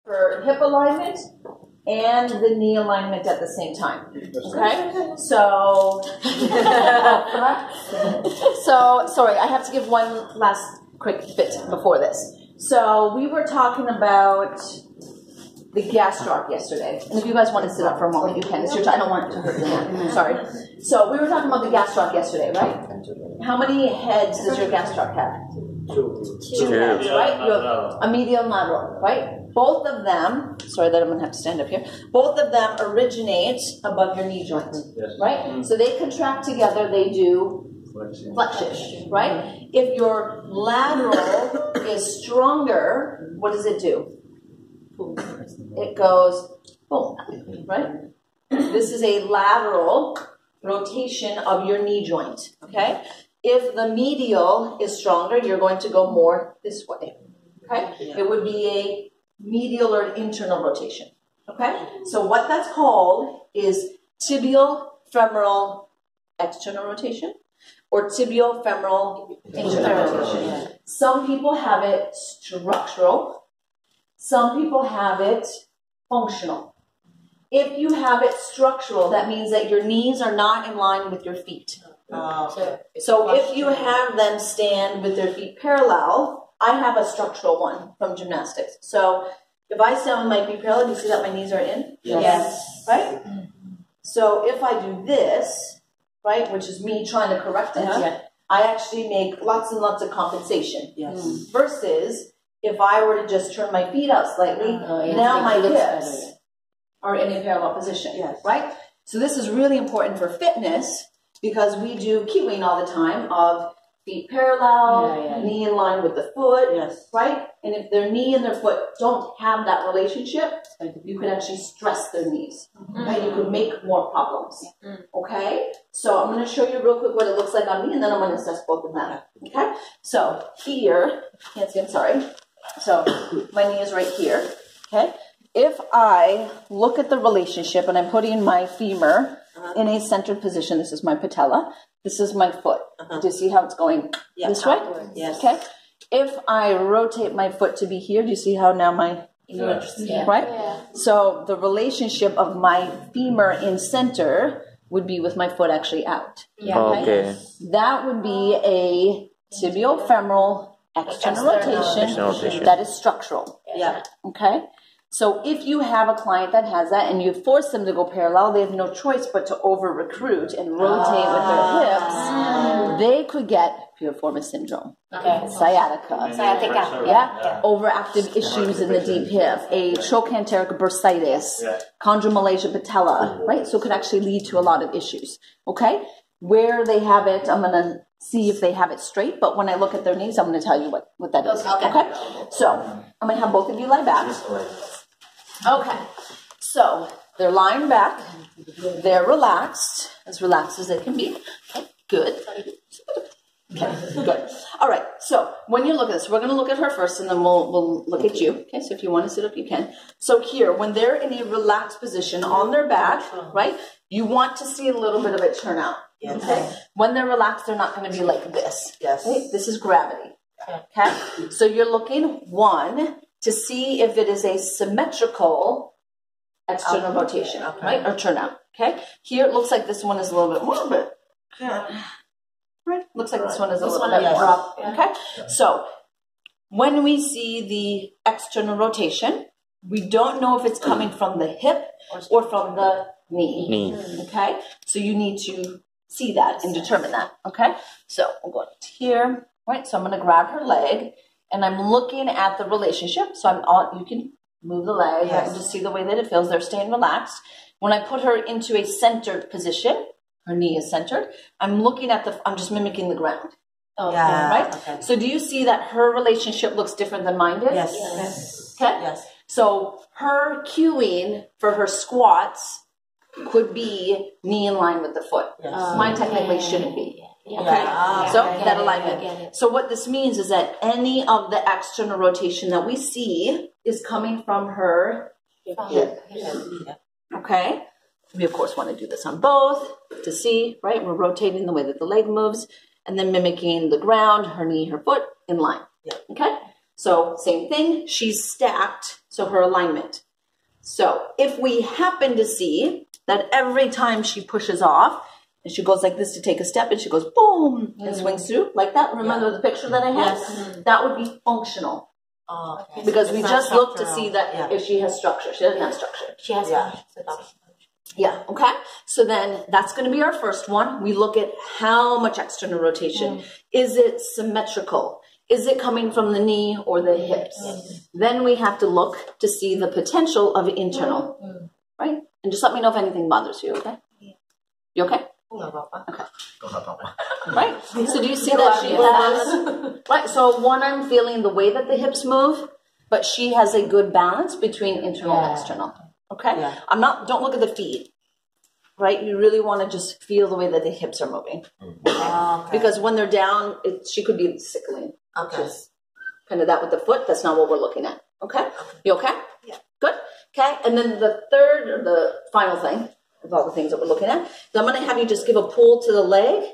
her hip alignment and the knee alignment at the same time. Okay? So, sorry, I have to give one last quick bit before this. So we were talking about the gastroc yesterday. And if you guys want to sit up for a moment, you can. It's your time. I don't want it to hurt your neck. Sorry. So we were talking about the gastroc yesterday, right? How many heads does your gastroc have? Two heads, right? You have a medial and lateral, right? Both of them, sorry that I'm going to have to stand up here, both of them originate above your knee joint, right? So they contract together, they do flexion, right? If your lateral is stronger, what does it do? It goes boom, right? This is a lateral rotation of your knee joint, okay? If the medial is stronger, you're going to go more this way, okay? It would be a medial or internal rotation, okay? So what that's called is tibial femoral external rotation or tibial femoral internal rotation. Some people have it structural. Some people have it functional. If you have it structural, that means that your knees are not in line with your feet. So if you have them stand with their feet parallel, I have a structural one from gymnastics. So if I stand with my feet parallel, do you see that my knees are in? Yes. Right? So if I do this, right, which is me trying to correct it, I actually make lots and lots of compensation. Versus if I were to just turn my feet out slightly, now my hips are in a parallel position, right? So this is really important for fitness because we do cueing all the time of feet parallel, knee in line with the foot, right? And if their knee and their foot don't have that relationship, you could actually stress their knees, right? You could make more problems, okay? So I'm going to show you real quick what it looks like on me, and then I'm going to assess both of them, okay? So here, can't see, I'm sorry. So my knee is right here, okay? If I look at the relationship and I'm putting my femur in a centered position, this is my patella, this is my foot. Do you see how it's going this way? Okay. If I rotate my foot to be here, do you see how now my right? So the relationship of my femur in center would be with my foot actually out. Okay. That would be a tibial femoral external rotation that is structural. Okay. So if you have a client that has that and you force them to go parallel, they have no choice but to over-recruit and rotate with their hips. They could get piriformis syndrome, sciatica, overactive issues in the deep hip, a trochanteric bursitis, chondromalacia patella, right? So it could actually lead to a lot of issues, okay? Where they have it, I'm going to see if they have it straight, but when I look at their knees, I'm going to tell you what that is, okay? So I'm going to have both of you lie back. Okay, so they're lying back, they're relaxed as they can be. Okay, good. Okay, good. All right, so when you look at this, we're going to look at her first, and then we'll look at you. Okay, so if you want to sit up, you can. So here, when they're in a relaxed position on their back, right, you want to see a little bit of it turn out. Okay, when they're relaxed, they're not going to be like this. Okay? This is gravity. Okay, so you're looking, one, to see if it is a symmetrical external rotation, right, or turnout, okay? Here it looks like this one is a little bit more, but, right, looks like this one is a little bit more, okay? So, when we see the external rotation, we don't know if it's coming from the hip or from the knee, okay? So you need to see that and determine that, okay? So, we'll go here, right, so I'm going to grab her leg, and I'm looking at the relationship. So you can move the leg and just see the way that it feels. They're staying relaxed. When I put her into a centered position, her knee is centered, I'm looking at I'm just mimicking the ground. Right? Okay. So do you see that her relationship looks different than mine did? Yes. Okay? Yes. So her cueing for her squats could be knee in line with the foot. Mine technically shouldn't be. Okay, so that alignment. So what this means is that any of the external rotation that we see is coming from her hip. Okay, we of course want to do this on both to see, right? We're rotating the way that the leg moves and then mimicking the ground, her knee, her foot in line. Okay, so same thing. She's stacked. so her alignment. So if we happen to see that every time she pushes off, and she goes like this to take a step, and she goes boom, and swings through like that. Remember the picture that I had? Yes. That would be functional. Oh, okay. Because we just look to see that if she has structure. She doesn't have structure. She has Yeah, okay. So then that's going to be our first one. We look at how much external rotation. Is it symmetrical? Is it coming from the knee or the hips? Then we have to look to see the potential of internal, right? And just let me know if anything bothers you, okay? You okay? Okay. Right. So do you see that she has, right? So one, I'm feeling the way that the hips move, but she has a good balance between internal and external. Okay. Yeah. Don't look at the feet, right? You really want to just feel the way that the hips are moving. Because when they're down, she could be sickling. Okay. Just kind of that with the foot. That's not what we're looking at. Okay. You okay? Yeah. Good. Okay. And then the third or the final thing of all the things that we're looking at. So I'm going to have you just give a pull to the leg,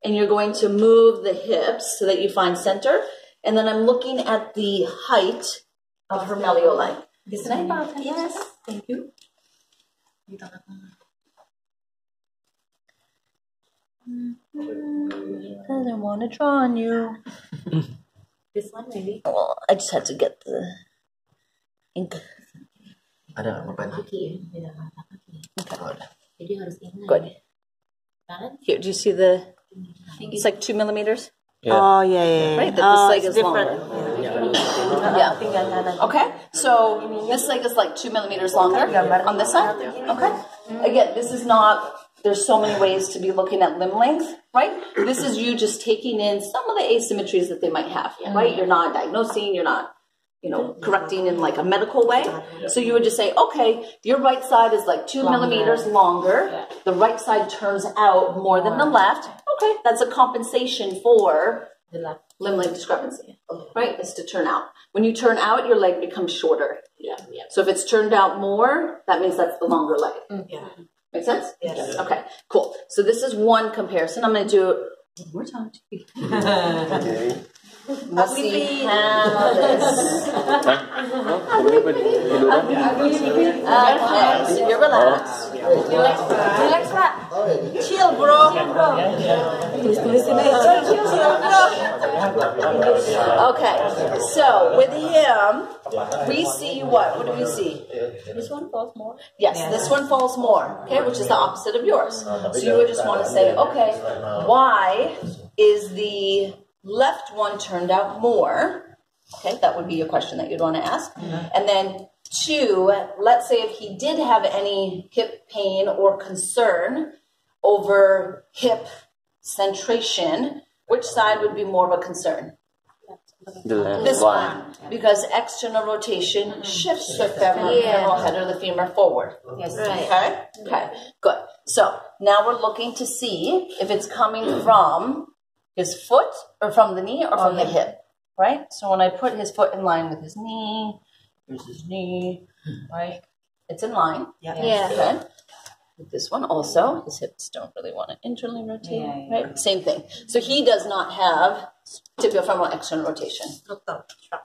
and you're going to move the hips so that you find center. And then I'm looking at the height of her malleoli. Yes, thank you. Doesn't want to draw on you. This one maybe? Oh, I just had to get the ink. Ada apa? Okay. Good. Here, do you see the? It's like 2 millimeters. Yeah. Oh yeah. Right, that this leg is different. Yeah. Okay, so this leg is like 2 millimeters longer on this side. Okay. Again, this is not. There's so many ways to be looking at limb length, right? This is you just taking in some of the asymmetries that they might have, right? You're not diagnosing. You're not, correcting in like a medical way. So you would just say, okay, your right side is like 2 millimeters longer. The right side turns out more than the left. Okay, that's a compensation for the limb length discrepancy, right? Is to turn out. When you turn out, your leg becomes shorter. Yeah. So if it's turned out more, that means that's the longer leg. Yeah. Make sense? Yes. Okay, cool. So this is one comparison. I'm going to do it one more time. Okay. Let's see how this. Okay, so you're relaxed. Relax, chill, bro. Okay, so with him, we see what? What do we see? This one falls more? Yes, this one falls more, okay, which is the opposite of yours. So you would just want to say, okay, why is the left one turned out more? Okay, that would be a question that you'd want to ask. And then 2, let's say if he did have any hip pain or concern over hip centration, which side would be more of a concern? This one, because external rotation shifts the femoral head or the femur forward. Yes. Right. Okay. Good. So now we're looking to see if it's coming from his foot or from the knee or from the hip. Right. So when I put his foot in line with his knee, here's his knee. Right. It's in line. Yeah. Okay. With this one also, his hips don't really want to internally rotate. Right. Same thing. So he does not have tibiofemoral external rotation.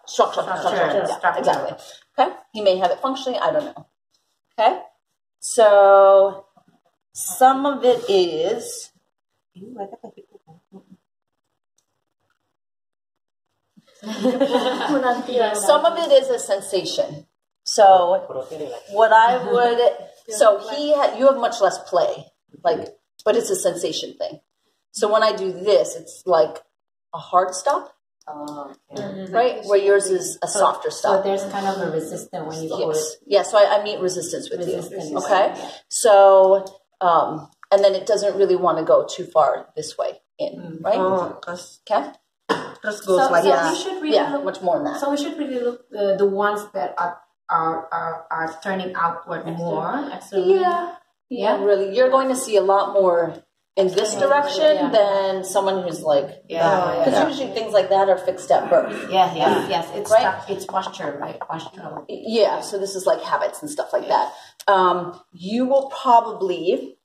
Structure. Yeah, exactly. Okay. He may have it functionally. I don't know. Okay. So some of it is. Some of it is a sensation. So what I would. So you have much less play, but it's a sensation thing. So when I do this, it's like a hard stop, right? Where yours is a softer stop. So there's kind of a resistance when you pull it. Yeah, so I meet resistance with you. Okay? So, and then it doesn't really want to go too far this way in, right? Okay? Just goes like that. We should really look, much more than that. So we should really look the ones that are turning outward more. Yeah, really. You're going to see a lot more in this direction than someone who's like, because usually things like that are fixed at birth. Yes, it's right? It's posture, right? Posture. Yeah, so this is like habits and stuff like that. You will probably,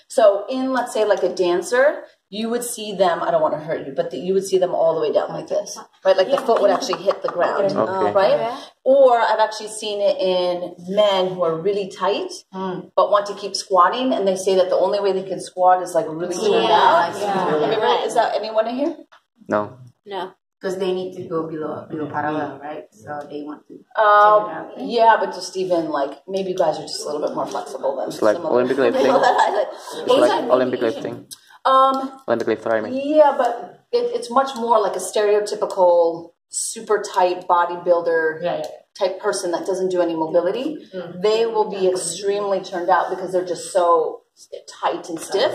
so in, let's say like a dancer, you would see them, I don't want to hurt you, but you would see them all the way down like this, right? Like the foot would actually hit the ground, right? Or I've actually seen it in men who are really tight, but want to keep squatting, and they say that the only way they can squat is like really turned out. Is that anyone in here? No. No. Because they need to go below parallel, right? So they want to. Yeah, but just even like maybe you guys are just a little bit more flexible than It's like Olympic lifting. It's like Olympic lifting. Olympic lifter, I mean. Yeah, but it's much more like a stereotypical super tight bodybuilder type person that doesn't do any mobility. They will be extremely turned out because they're just so tight and stiff.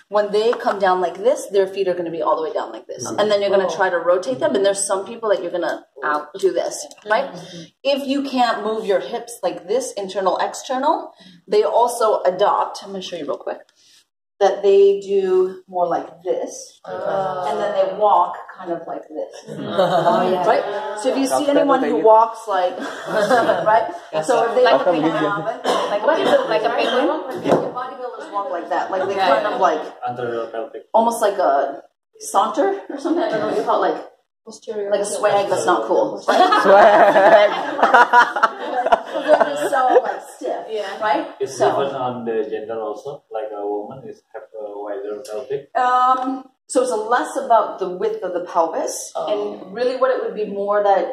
When they come down like this, their feet are going to be all the way down like this. And then you're going to try to rotate them. And there's some people that you're going to do this, right? If you can't move your hips like this, internal, external, they also adopt, I'm going to show you real quick, that they do more like this. And then they walk kind of like this. Right? So if you see anyone who walks like, right? So if they like a penguin, like a penguin? Bodybuilders walk like that. Like they kind of like, almost like a saunter or something. I don't know what you call it. Like a swag that's not cool. Right? Swag. They're just so like stiff, right? It's different on the gender also. Like a woman is have a wider pelvic. So it's less about the width of the pelvis, and really what it would be more that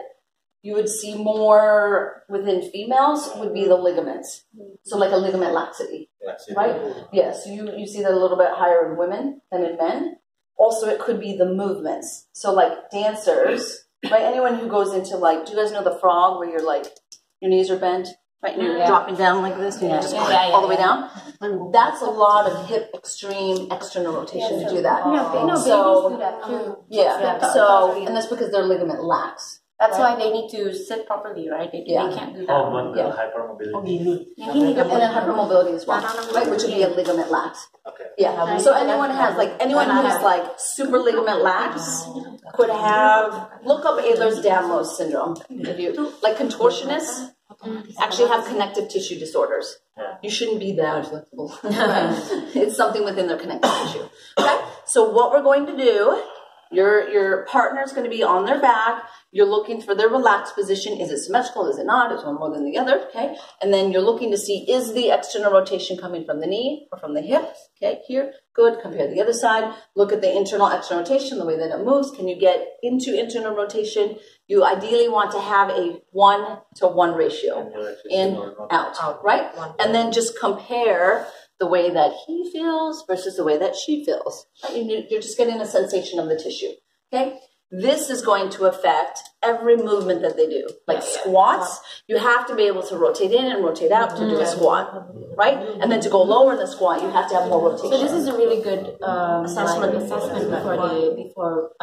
you would see more within females would be the ligaments. So like a ligament laxity, right? Yes, you see that a little bit higher in women than in men. Also, it could be the movements. So like dancers, right? Anyone who goes into like, do you guys know the frog where you're like, your knees are bent, right? And you're dropping down like this and you're just going all the way down. That's a lot of hip extreme external rotation to do that. So, and that's because they're ligament lax. That's why they need to sit properly, right? They can't do that. Oh, but hypermobility. And then hypermobility as well, right? Which would be a ligament lax. Okay. Yeah. So anyone who's like super ligament lax could have, look up Ehlers-Danlos syndrome. If you like contortionists actually have connective tissue disorders. You shouldn't be that flexible. It's something within their connective tissue. Okay. So what we're going to do, your partner's going to be on their back. You're looking for their relaxed position. Is it symmetrical? Is it not? Is one more than the other? Okay. And then you're looking to see, is the external rotation coming from the knee or from the hip? Okay. Here. Good. Compare the other side. Look at the internal external rotation, the way that it moves. Can you get into internal rotation? You ideally want to have a 1-to-1 ratio. In, out. Right? And then just compare the way that he feels versus the way that she feels. You're just getting a sensation of the tissue. Okay? This is going to affect every movement that they do. Like squats, you have to be able to rotate in and rotate out to do a squat, right? And then to go lower in the squat, you have to have more rotation. So this is a really good assessment for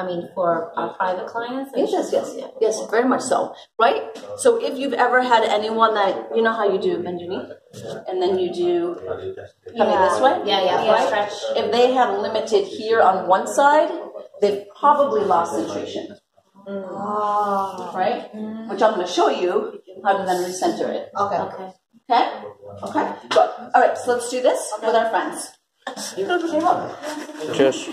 private clients. Yes, very much so, right? So if you've ever had anyone that, you know how you do bend your knee, and then you do coming this way, stretch. If they have limited here on one side, they've probably lost centration. Right? Which I'm going to show you how to then recenter it. Okay? Good. All right, so let's do this with our friends. Cheers.